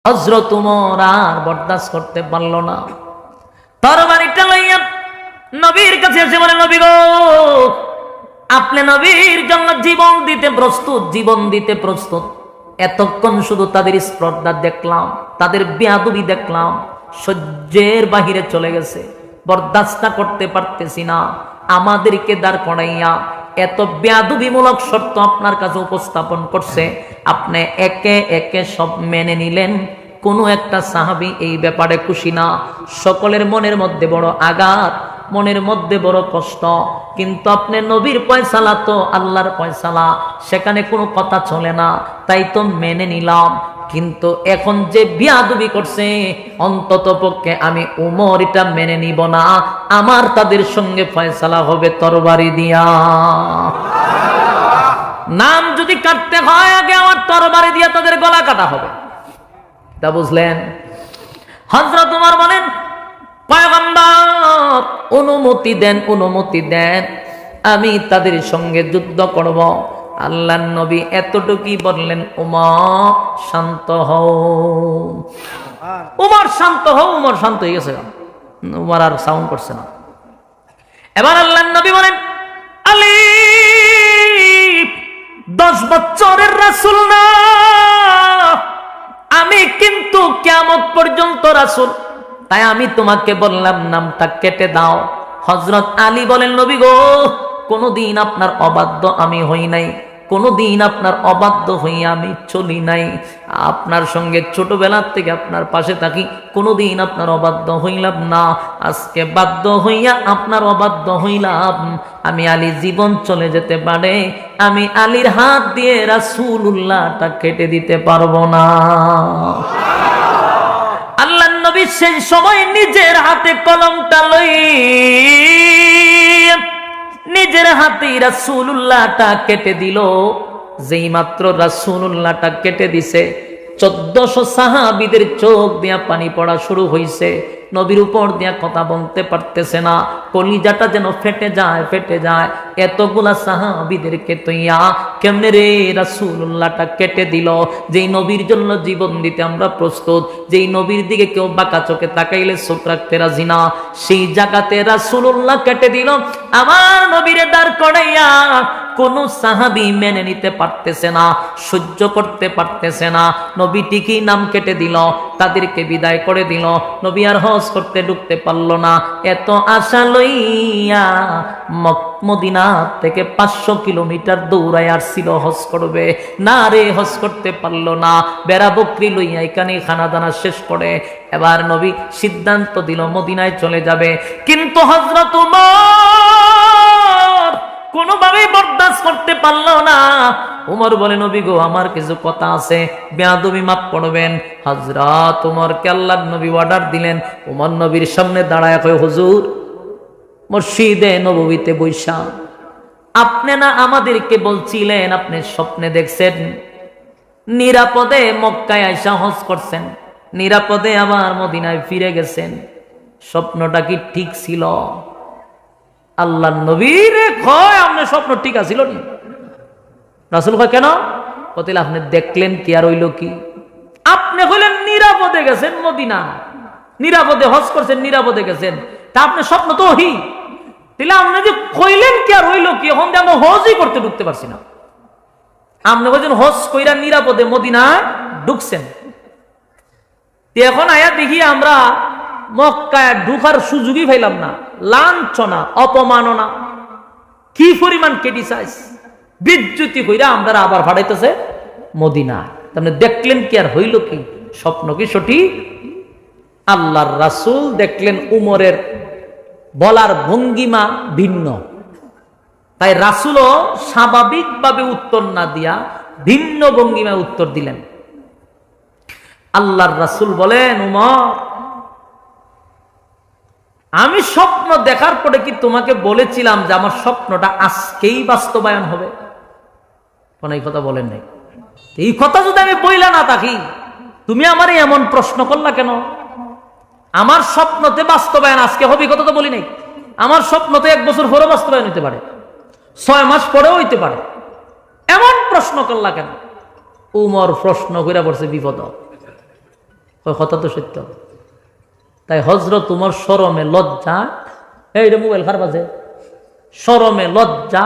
হযরত ওমর আর বরদাস্ত করতে পারল না, তরবারিটা লইয়া নবীর কাছে এসে বলে, নবী গো, আপনি নবীর জন্য জীবন দিতে প্রস্তুত, জীবন দিতে প্রস্তুত। এতক্ষণ শুধু তাদের স্পর্ধা দেখলাম, তাদের বেয়াদবি দেখলাম, সহ্যের বাহিরে চলে গেছে, বরদাস্ত করতে পারতেছি না। আমাদেরকে দাঁড় করাইয়া এত বেয়াদবিমূলক শর্ত আপনার কাছে উপস্থাপন করছে, আপনি একে একে সব মেনে নিলেন। কোনো একটা সাহাবী এই ব্যাপারে খুশি না। সকলের মনের মধ্যে বড় আঘাত, মনের মধ্যে বড় কষ্ট। কিন্তু আপনি নবীর ফয়সালা তো আল্লাহর ফয়সালা, সেখানে কোনো কথা চলে না, তাই তো মেনে নিলাম। কিন্তু এখন যে বিয়াদবি করছে, অন্তত পক্ষে আমি উমর এটা মেনে নিব না। আমার তাদের সঙ্গে ফয়সালা হবে তরবারি দিয়া। নাম যদি কাটতে হয়, আগে আমার তরবারি দিয়া তাদের গলা কাটা হবে। তা বুঝলেন? হযরত ওমর বলেন, পয়গম্বর অনুমতি দেন, অনুমতি দেন, আমি তাদের সঙ্গে যুদ্ধ করব। আল্লাহর নবী এতটুকুই বললেন, ওমর শান্ত হও, ওমর শান্ত হও। ওমর শান্ত হয়ে গেছে, ওমর আর সাউন্ড করছে না। এবার আল্লাহর নবী বলেন, আলী 10 বছরের রাসূল না, আমি কিন্তু কিয়ামত পর্যন্ত রাসূল, তাই আমি তোমাকে বললাম নামটা কেটে দাও। হযরত আলী বলেন, নবী গো, কোনদিন আপনার অবাধ্য আমি হই নাই, কোনদিন আপনার অবাধ্য হইয়া আমি চলি নাই। আপনার সঙ্গে ছোটবেলার থেকে আপনার পাশে থাকি, কোনদিন আপনার অবাধ্য হইলাম না। আজকে বাধ্য হইয়া আপনার অবাধ্য হইলাম। আমি আলী জীবন চলে যেতে পারে, আমি আলীর হাত দিয়ে রাসূলুল্লাহটা কেটে দিতে পারবো না। আল্লাহর নবী সেই সময় নিজের হাতে কলমটা লই, নিজের হাতে রাসূলুল্লাহটা কেটে দিল। যেই মাত্র রাসূলুল্লাহটা কেটে দিছে, 1400 সাহাবীদের চোখ দিয়া পানি পড়া শুরু হইছে। নবীর উপর দিয়া কথা বলতে পারতেছে না, কলিজাটা যেন ফেটে যায়, ফেটে যায়। এতগুলা সাহাবীদেরকে তৈয়া কেমনে রে রাসূলুল্লাহটা কেটে দিল? যেই নবীর জন্য জীবন দিতে আমরা প্রস্তুত, যেই নবীর দিকে কেউ বাঁকা চোখে তাকাইলে চোখ রাখতে রাজি না, সেই জায়গাতে রাসূলুল্লাহ কেটে দিল। আমার নবীরে দাঁড় করাইয়া কোন সাহাবী মেনে নিতে পারতেছে না, সহ্য করতে পারতেছে না। নবী ঠিকই নাম কেটে দিল, তাদেরকে বিদায় করে দিল। নবী আর হজ করতে ঢুকতে পারল না। এত আশা লইয়া মদিনা থেকে 500 কিলোমিটার দৌড়ায় আসছিল হজ করবে, না রে হজ করতে পারল না। বেড়া বকরি লইয়া এখানে খানা দানা শেষ করে এবার নবী সিদ্ধান্ত দিল মদিনায় চলে যাবে। কিন্তু হযরত ওমর কোনোভাবেই বরদাস্ত করতে পারল না। ওমর বলে, নবী গো, আমার কিছু কথা আছে, বেয়াদবি মাফ করবেন। হযরত ওমরকে আল্লাহর নবী অর্ডার দিলেন। ওমর নবীর সামনে দাঁড়ায় কয়, হুজুর, মসজিদে নববীতে বৈশা আপনি না আমাদেরকে বলছিলেন আপনি স্বপ্নে দেখছেন নিরাপদে মক্কায় আইসা হজ করছেন, নিরাপদে আবার মদিনায় ফিরে গেছেন, স্বপ্নটা কি ঠিক ছিল? আল্লাহর নবীর কয়, আপনার স্বপ্ন ঠিক আছিল নি? রাসূল কয়, কেন? কতিল আপনি দেখলেন কি আর হইল কি? আপনি কইলেন নিরাপদে গেছেন মদিনা, নিরাপদে হজ করছেন, নিরাপদে গেছেন, তা আপনি স্বপ্ন তো ওহি, তাহলে আপনি যে কইলেন কি আর হইল কি? এখন আমরা হজই করতে ঢুকতে পারছি না। আপনি কইছেন হজ কইরা নিরাপদে মদিনা ঢুকছেন, এখন আয়া দেখি আমরা মক্কায় ঢুকার সুযোগই পাইলাম না। লাঞ্ছনা, অপমাননা, কি পরিমাণ ক্রিটিসাইজ, বিচ্যুতি কইরা আমরা আবার ভাড়াইতেছে মদিনা। আপনি দেখলেন কি আর হইল কি? স্বপ্ন কি সঠিক? আল্লাহর রাসূল দেখলেন উমরের বলার ভঙ্গিমা ভিন্ন, তাই রাসূলও স্বাভাবিকভাবে উত্তর না দিয়া ভিন্ন ভঙ্গিমায় উত্তর দিলেন। আল্লাহর রাসূল বলেন, উমর, আমি স্বপ্ন দেখার পরে কি তোমাকে বলেছিলাম যে আমার স্বপ্নটা আজকেই বাস্তবায়ন হবে? কোন এই কথা বলেন নাই। এই কথা যদি আমি বইলা না থাকি, তুমি আমারে এমন প্রশ্ন করলা কেন? আমার স্বপ্নতে বাস্তবায়ন আজকে হবে কথা তো বলি নাই। আমার স্বপ্নতে 1 বছর পরে বাস্তবায়ন হইতে পারে, 6 মাস পরেও হইতে পারে। এমন প্রশ্ন করলা কেন? উমর প্রশ্ন কইরা পড়ছে বিপদ। ওই কথা তো সত্য। তাই হজরত তোমার শরমে লজ্জা, এইটা মোবাইল খারাপ আছে, শরমে লজ্জা